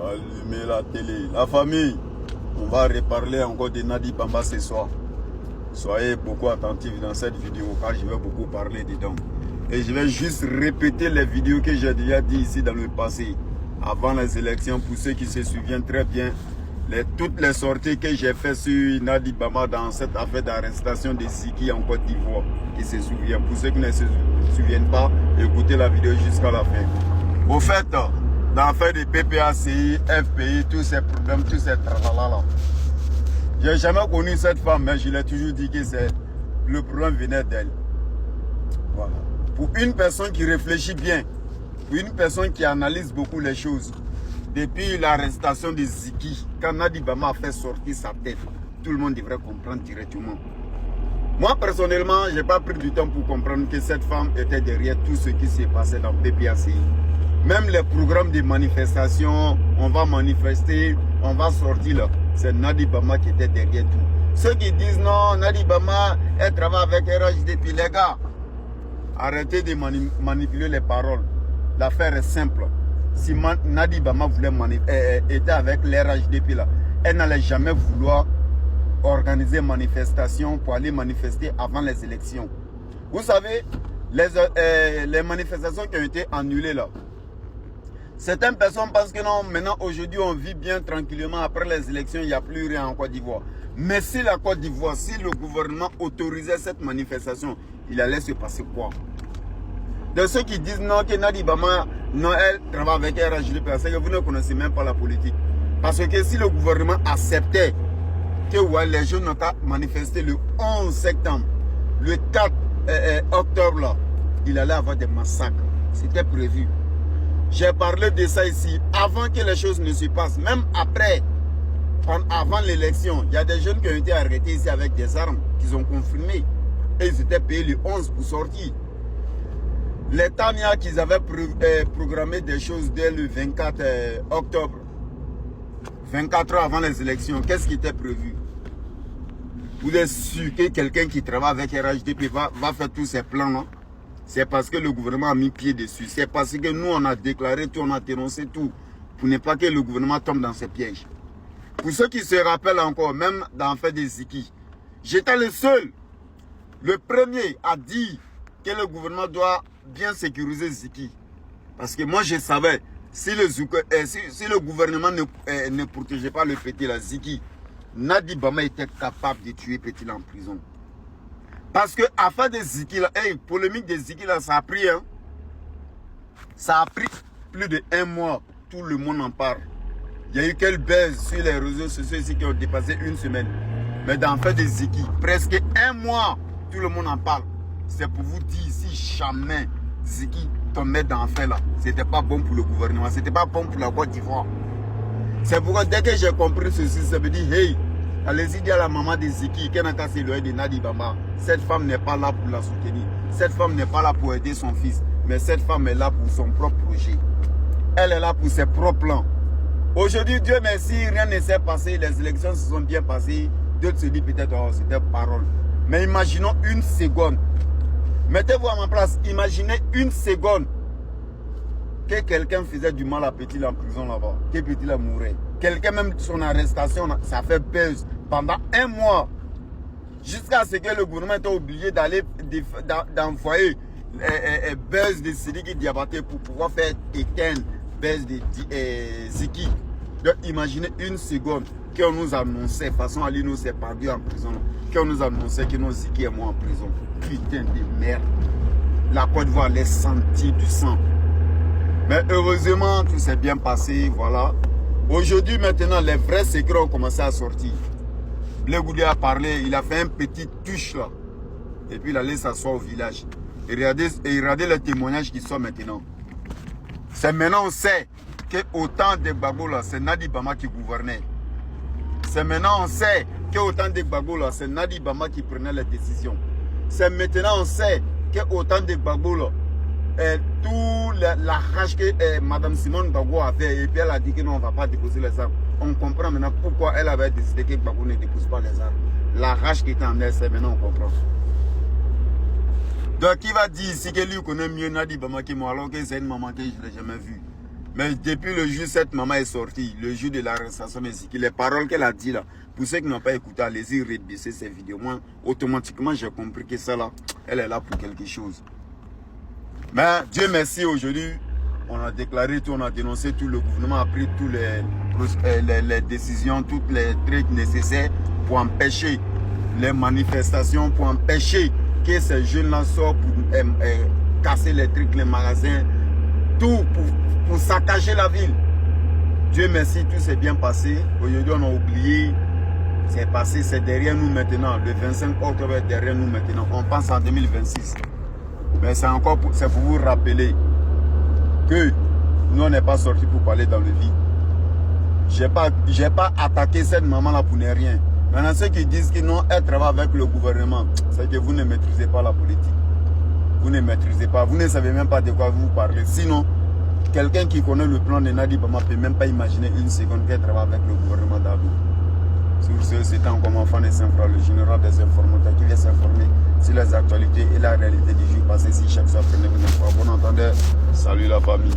Allumez la télé. La famille, on va reparler encore de Nadi Bamba ce soir. Soyez beaucoup attentifs dans cette vidéo car je vais beaucoup parler dedans. Et je vais juste répéter les vidéos que j'ai déjà dit ici dans le passé. Avant les élections, pour ceux qui se souviennent très bien, toutes les sorties que j'ai faites sur Nadi Bamba dans cette affaire d'arrestation de Ziki en Côte d'Ivoire, qui se souviennent. Pour ceux qui ne se souviennent pas, écoutez la vidéo jusqu'à la fin. Au fait, dans l'affaire de PPACI, FPI, tous ces problèmes, tous ces tralala, je n'ai jamais connu cette femme, mais je l'ai toujours dit que le problème venait d'elle. Voilà. Pour une personne qui réfléchit bien, pour une personne qui analyse beaucoup les choses, depuis l'arrestation de Ziki, quand Nadi Bamba a fait sortir sa tête, tout le monde devrait comprendre directement. Moi, personnellement, je n'ai pas pris du temps pour comprendre que cette femme était derrière tout ce qui s'est passé dans PPACI. Même les programmes de manifestation, on va manifester, on va sortir là. C'est Nadi Bamba qui était derrière tout. Ceux qui disent non, Nadi Bamba, elle travaille avec RHDP, les gars, arrêtez de manipuler les paroles. L'affaire est simple. Si Nadi Bamba était avec l'RHDP là, elle n'allait jamais vouloir organiser une manifestation pour aller manifester avant les élections. Vous savez, les manifestations qui ont été annulées là, certaines personnes pensent que non, maintenant aujourd'hui on vit bien tranquillement, après les élections il n'y a plus rien en Côte d'Ivoire. Mais si la Côte d'Ivoire, si le gouvernement autorisait cette manifestation, il allait se passer quoi? De ceux qui disent non, que Nadi Bamba, non, elle travaille avec RHDP, parce que vous ne connaissez même pas la politique. Parce que si le gouvernement acceptait que ouais, les jeunes n'ont qu'à manifester le 11 septembre, le 4 octobre, là, il allait avoir des massacres. C'était prévu. J'ai parlé de ça ici, avant que les choses ne se passent, même après, avant l'élection, il y a des jeunes qui ont été arrêtés ici avec des armes, qu'ils ont confirmé. Et ils étaient payés le 11 pour sortir. Les Tania qu'ils avaient programmé des choses dès le 24 octobre, 24 heures avant les élections, qu'est-ce qui était prévu? Vous êtes sûr que quelqu'un qui travaille avec RHDP va faire tous ces plans-là? C'est parce que le gouvernement a mis pied dessus. C'est parce que nous, on a déclaré tout, on a dénoncé tout, pour ne pas que le gouvernement tombe dans ces pièges. Pour ceux qui se rappellent encore, même dans l'affaire des Ziki, j'étais le seul, le premier à dire que le gouvernement doit bien sécuriser Ziki. Parce que moi, je savais, si le gouvernement ne protégeait pas le petit là, Ziki, Nadi Bamba était capable de tuer petit là en prison. Parce que affaire de Ziki là, polémique de Ziki là, ça a pris, hein. Ça a pris plus de 1 mois. Tout le monde en parle. Il y a eu quelle baisse sur les réseaux sociaux ici qui ont dépassé 1 semaine. Mais dans l'affaire de Ziki, presque 1 mois, tout le monde en parle. C'est pour vous dire ici, jamais Ziki tombait dans l'affaire là. C'était pas bon pour le gouvernement, c'était pas bon pour la Côte d'Ivoire. C'est pourquoi dès que j'ai compris ceci, ça veut dire, hey, allez-y dire à la maman de Ziki, qu'elle n'a qu'à s'éloigner de Nadi Bamba. Cette femme n'est pas là pour la soutenir. Cette femme n'est pas là pour aider son fils. Mais cette femme est là pour son propre projet. Elle est là pour ses propres plans. Aujourd'hui, Dieu merci, rien ne s'est passé. Les élections se sont bien passées. Dieu se dit peut-être, oh, c'était parole. Mais imaginons une seconde. Mettez-vous à ma place. Imaginez une seconde que quelqu'un faisait du mal à Petit en prison là-bas. Que Petit là mourait. Quelqu'un, même son arrestation, ça fait buzz pendant 1 mois. Jusqu'à ce que le gouvernement était obligé d'aller d'envoyer buzz de Sidiki Diabaté pour pouvoir faire éteindre buzz de Ziki. Donc imaginez une seconde qu'on nous annonçait, de façon Ali nous s'est perdu en prison, qu'on nous annonçait que nos Ziki est mort en prison. Putain de merde. La Côte d'Ivoire allait sentir du sang. Mais heureusement, tout s'est bien passé, voilà. Aujourd'hui, maintenant, les vrais secrets ont commencé à sortir. Blé Goudé a parlé, il a fait un petit touche là. Et puis il allait s'asseoir au village. Et regardez les témoignages qui sont maintenant. C'est maintenant on sait qu'au temps de Gbagbo là, c'est Nadi Bamba qui gouvernait. C'est maintenant on sait qu'au temps de Gbagbo là, c'est Nadi Bamba qui prenait les décisions. C'est maintenant on sait qu'au temps de Gbagbo là, tout la rage que Madame Simone Gbagbo a fait, et puis elle a dit que non, on ne va pas déposer les armes. On comprend maintenant pourquoi elle avait décidé que Gbagbo ne dépose pas les armes. La rage qui était en elle, c'est maintenant on comprend. Donc qui va dire ici que lui connaît mieux Nadi Bamba que moi, alors que c'est une maman que je ne l'ai jamais vue. Mais depuis le jour où cette maman est sortie, le jour de l'arrestation de Ziki, les paroles qu'elle a dit là, pour ceux qui n'ont pas écouté, allez-y rebaisser ces vidéos. Moi, automatiquement, j'ai compris que ça là, elle est là pour quelque chose. Mais Dieu merci, aujourd'hui, on a déclaré tout, on a dénoncé tout, le gouvernement a pris toutes les décisions, tous les trucs nécessaires pour empêcher les manifestations, pour empêcher que ces jeunes-là sortent pour casser les trucs, les magasins, tout pour saccager la ville. Dieu merci, tout s'est bien passé. Aujourd'hui, on a oublié. C'est passé, c'est derrière nous maintenant. Le 25 octobre est derrière nous maintenant. On pense en 2026. Mais c'est encore pour vous rappeler que nous, on n'est pas sortis pour parler dans le vide. J'ai pas attaqué cette maman-là pour ne rien. Maintenant, ceux qui disent que non, elle travaille avec le gouvernement, c'est que vous ne maîtrisez pas la politique. Vous ne maîtrisez pas. Vous ne savez même pas de quoi vous parlez. Sinon, quelqu'un qui connaît le plan de Nadi Bama ne peut même pas imaginer une seconde qu'elle travaille avec le gouvernement d'Abou. Sur ce, c'est un comme enfant de Saint-Fra, le général des informateurs qui vient s'informer sur les actualités et la réalité du jour passé. Si chaque fois prenez vous informer. Bon entendeur, salut la famille.